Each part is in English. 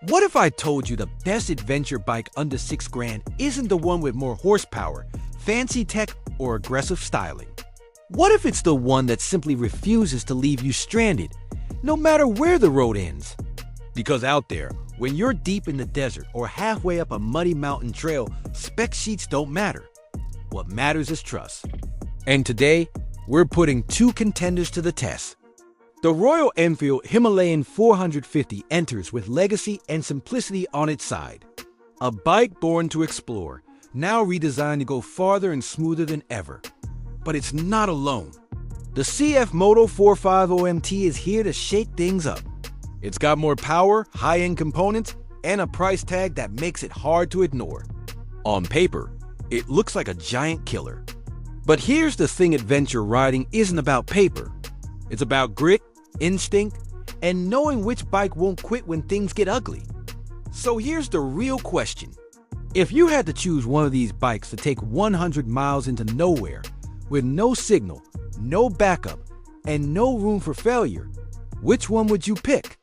What if I told you the best adventure bike under 6 grand isn't the one with more horsepower, fancy tech, or aggressive styling? What if it's the one that simply refuses to leave you stranded, no matter where the road ends? Because out there, when you're deep in the desert or halfway up a muddy mountain trail, spec sheets don't matter. What matters is trust. And today, we're putting 2 contenders to the test. The Royal Enfield Himalayan 450 enters with legacy and simplicity on its side. A bike born to explore, now redesigned to go farther and smoother than ever. But it's not alone. The CFMoto 450MT is here to shake things up. It's got more power, high-end components, and a price tag that makes it hard to ignore. On paper, it looks like a giant killer. But here's the thing: adventure riding isn't about paper. It's about grit, instinct, and knowing which bike won't quit when things get ugly. So here's the real question. If you had to choose one of these bikes to take 100 miles into nowhere, with no signal, no backup, and no room for failure, which one would you pick?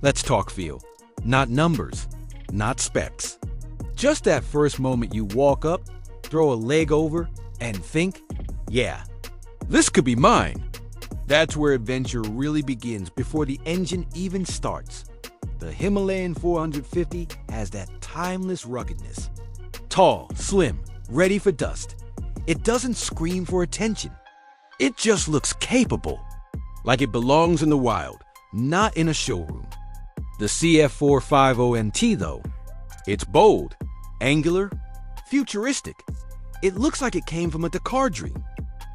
Let's talk feel, not numbers, not specs. Just that first moment you walk up, throw a leg over, and think, yeah, this could be mine. That's where adventure really begins before the engine even starts. The Himalayan 450 has that timeless ruggedness. Tall, slim, ready for dust. It doesn't scream for attention. It just looks capable, like it belongs in the wild, not in a showroom. The CF450MT, though, it's bold, angular, futuristic. It looks like it came from a Dakar dream.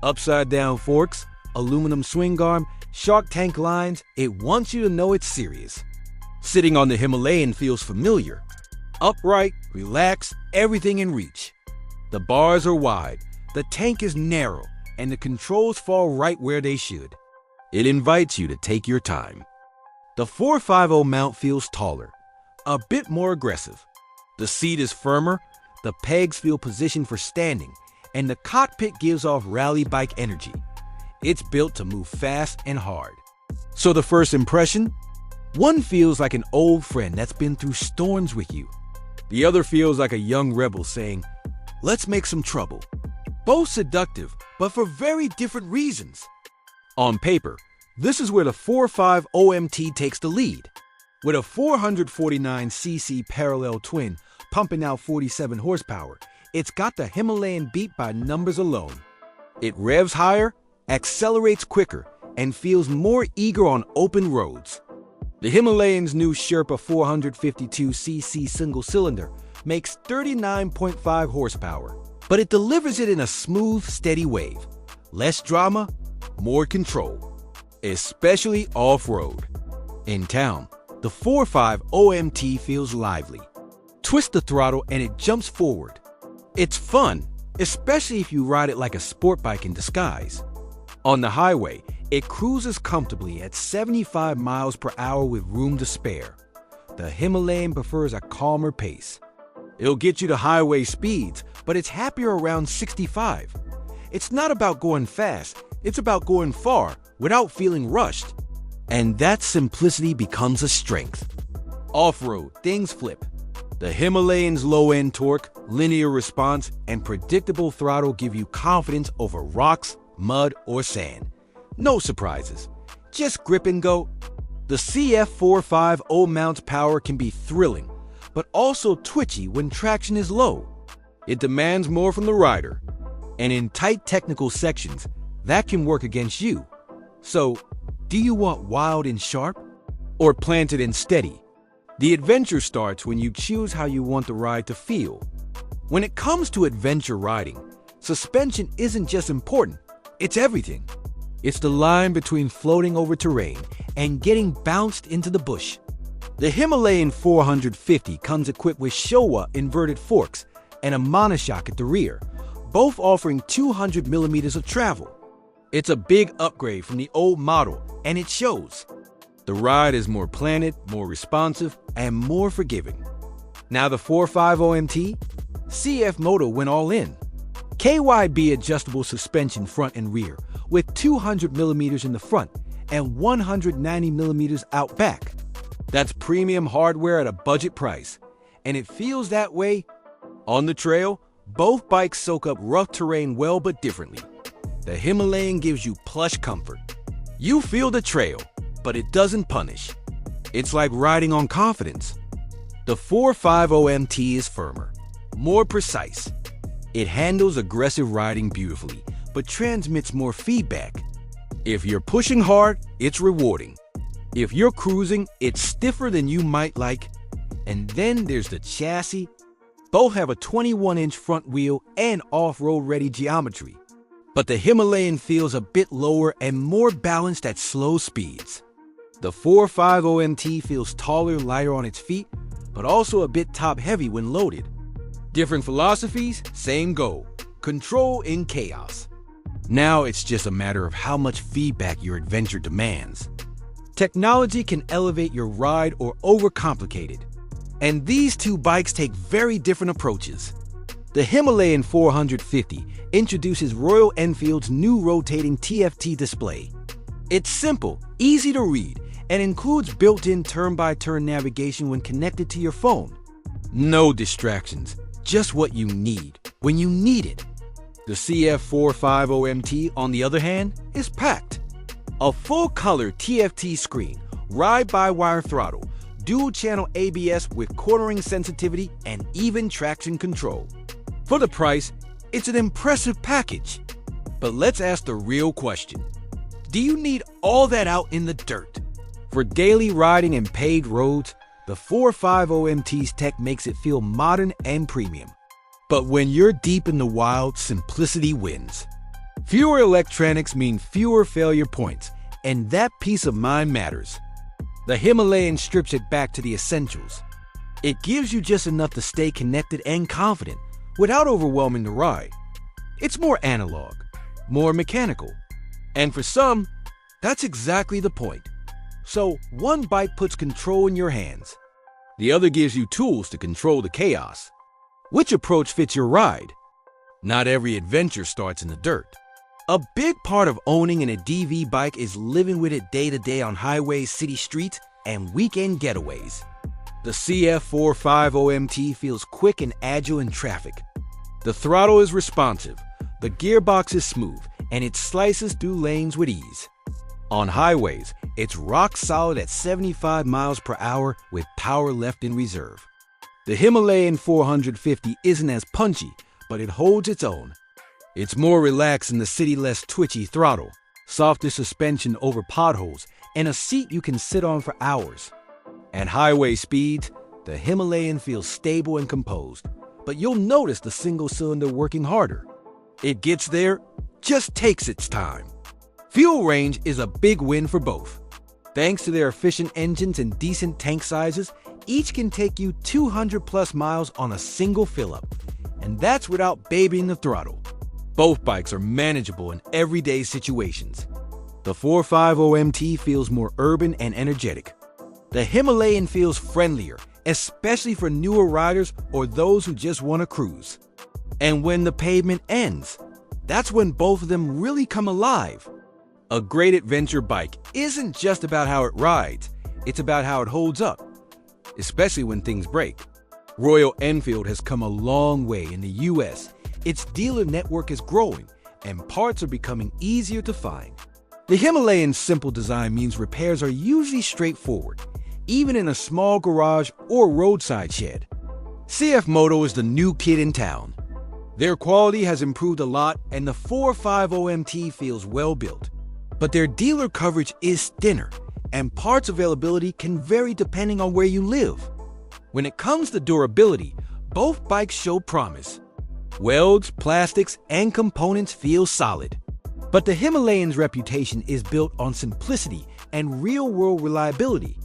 Upside-down forks, aluminum swing arm, Shark Tank lines, it wants you to know it's serious. Sitting on the Himalayan feels familiar. Upright, relaxed, everything in reach. The bars are wide, the tank is narrow, and the controls fall right where they should. It invites you to take your time. The 450 mount feels taller, a bit more aggressive. The seat is firmer, the pegs feel positioned for standing, and the cockpit gives off rally bike energy. It's built to move fast and hard. So the first impression? One feels like an old friend that's been through storms with you. The other feels like a young rebel saying, let's make some trouble. Both seductive, but for very different reasons. On paper, this is where the 450MT takes the lead. With a 449cc parallel twin pumping out 47 horsepower, it's got the Himalayan beat by numbers alone. It revs higher, accelerates quicker, and feels more eager on open roads. The Himalayan's new Sherpa 452cc single cylinder makes 39.5 horsepower, but it delivers it in a smooth, steady wave. Less drama, more control, especially off-road. In town, the 450MT feels lively. Twist the throttle and it jumps forward. It's fun, especially if you ride it like a sport bike in disguise. On the highway, it cruises comfortably at 75 miles per hour with room to spare. The Himalayan prefers a calmer pace. It'll get you to highway speeds, but it's happier around 65. It's not about going fast, it's about going far without feeling rushed. And that simplicity becomes a strength. Off-road, things flip. The Himalayan's low-end torque, linear response, and predictable throttle give you confidence over rocks, mud, or sand. No surprises, just grip and go. The CF450 mount's power can be thrilling, but also twitchy when traction is low. It demands more from the rider, and in tight technical sections, that can work against you. So, do you want wild and sharp, or planted and steady? The adventure starts when you choose how you want the ride to feel. When it comes to adventure riding, suspension isn't just important, it's everything. It's the line between floating over terrain and getting bounced into the bush. The Himalayan 450 comes equipped with Showa inverted forks and a monoshock at the rear, both offering 200 millimeters of travel. It's a big upgrade from the old model, and it shows. The ride is more planted, more responsive, and more forgiving. Now the 450MT, CFMoto went all in. KYB adjustable suspension front and rear with 200 millimeters in the front and 190 millimeters out back. That's premium hardware at a budget price, and it feels that way. On the trail, both bikes soak up rough terrain well but differently. The Himalayan gives you plush comfort. You feel the trail, but it doesn't punish. It's like riding on confidence. The 450MT is firmer, more precise. It handles aggressive riding beautifully, but transmits more feedback. If you're pushing hard, it's rewarding. If you're cruising, it's stiffer than you might like. And then there's the chassis. Both have a 21-inch front wheel and off-road ready geometry. But the Himalayan feels a bit lower and more balanced at slow speeds. The 450MT feels taller, lighter on its feet, but also a bit top-heavy when loaded. Different philosophies, same goal: control in chaos. Now it's just a matter of how much feedback your adventure demands. Technology can elevate your ride or overcomplicate it. And these two bikes take very different approaches. The Himalayan 450 introduces Royal Enfield's new rotating TFT display. It's simple, easy to read, and includes built-in turn-by-turn navigation when connected to your phone. No distractions, just what you need, when you need it. The CF450MT, on the other hand, is packed. A full-color TFT screen, ride-by-wire throttle, dual-channel ABS with cornering sensitivity, and even traction control. For the price, it's an impressive package. But let's ask the real question. Do you need all that out in the dirt? For daily riding and paved roads, the 450MT's tech makes it feel modern and premium. But when you're deep in the wild, simplicity wins. Fewer electronics mean fewer failure points, and that peace of mind matters. The Himalayan strips it back to the essentials. It gives you just enough to stay connected and confident without overwhelming the ride. It's more analog, more mechanical. And for some, that's exactly the point. So one bike puts control in your hands. The other gives you tools to control the chaos. Which approach fits your ride? Not every adventure starts in the dirt. A big part of owning an DV bike is living with it day to day on highways, city streets, and weekend getaways. The CF450MT feels quick and agile in traffic. The throttle is responsive, the gearbox is smooth, and it slices through lanes with ease. On highways, it's rock solid at 75 miles per hour with power left in reserve. The Himalayan 450 isn't as punchy, but it holds its own. It's more relaxed in the city, less twitchy throttle, softer suspension over potholes, and a seat you can sit on for hours. At highway speeds, the Himalayan feels stable and composed, but you'll notice the single cylinder working harder. It gets there, just takes its time. Fuel range is a big win for both. Thanks to their efficient engines and decent tank sizes, each can take you 200 plus miles on a single fill-up, and that's without babying the throttle. Both bikes are manageable in everyday situations. The 450MT feels more urban and energetic. The Himalayan feels friendlier, especially for newer riders or those who just want to cruise. And when the pavement ends, that's when both of them really come alive. A great adventure bike isn't just about how it rides, it's about how it holds up, especially when things break. Royal Enfield has come a long way in the US. Its dealer network is growing, and parts are becoming easier to find. The Himalayan's simple design means repairs are usually straightforward, even in a small garage or roadside shed. CFMoto is the new kid in town. Their quality has improved a lot, and the 450MT feels well built. But their dealer coverage is thinner, and parts availability can vary depending on where you live. When it comes to durability, both bikes show promise. Welds, plastics, and components feel solid. But the Himalayan's reputation is built on simplicity and real-world reliability.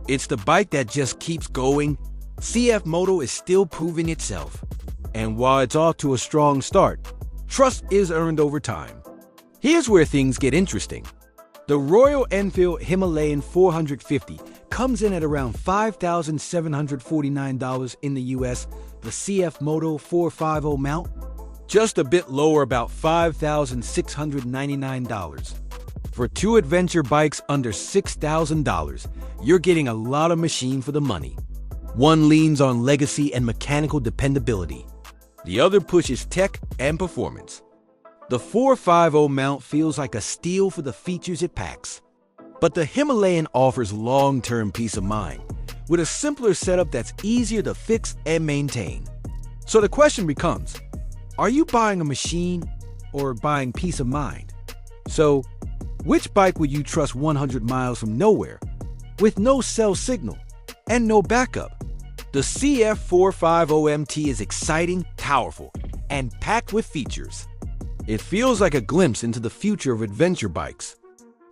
It's the bike that just keeps going. CFMoto is still proving itself. And while it's off to a strong start, trust is earned over time. Here's where things get interesting. The Royal Enfield Himalayan 450 comes in at around $5,749 in the US. The CFMoto 450 mount, just a bit lower, about $5,699. For two adventure bikes under $6,000, you're getting a lot of machine for the money. One leans on legacy and mechanical dependability. The other pushes tech and performance. The 450 mount feels like a steal for the features it packs. But the Himalayan offers long-term peace of mind, with a simpler setup that's easier to fix and maintain. So the question becomes, are you buying a machine or buying peace of mind? So, which bike would you trust 100 miles from nowhere, with no cell signal and no backup? The CF450MT is exciting, powerful, and packed with features. It feels like a glimpse into the future of adventure bikes.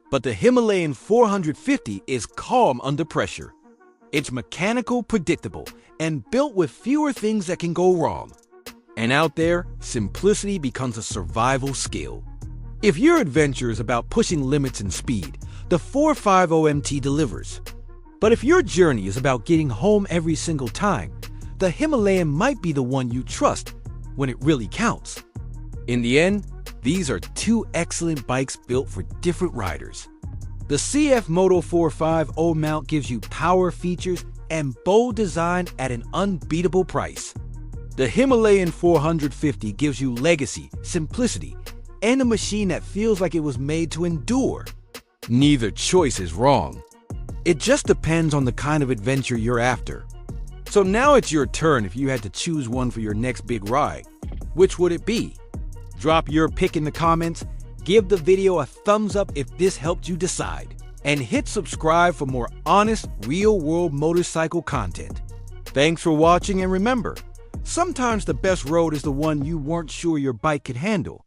But the Himalayan 450 is calm under pressure. It's mechanical, predictable, and built with fewer things that can go wrong. And out there, simplicity becomes a survival skill. If your adventure is about pushing limits and speed, the 450MT delivers. But if your journey is about getting home every single time, the Himalayan might be the one you trust when it really counts. In the end, these are two excellent bikes built for different riders. The CFMoto 450 mount gives you power features and bold design at an unbeatable price. The Himalayan 450 gives you legacy, simplicity, and a machine that feels like it was made to endure. Neither choice is wrong. It just depends on the kind of adventure you're after. So now it's your turn if you had to choose one for your next big ride. Which would it be? Drop your pick in the comments, give the video a thumbs up if this helped you decide, and hit subscribe for more honest, real-world motorcycle content. Thanks for watching, and remember, sometimes the best road is the one you weren't sure your bike could handle.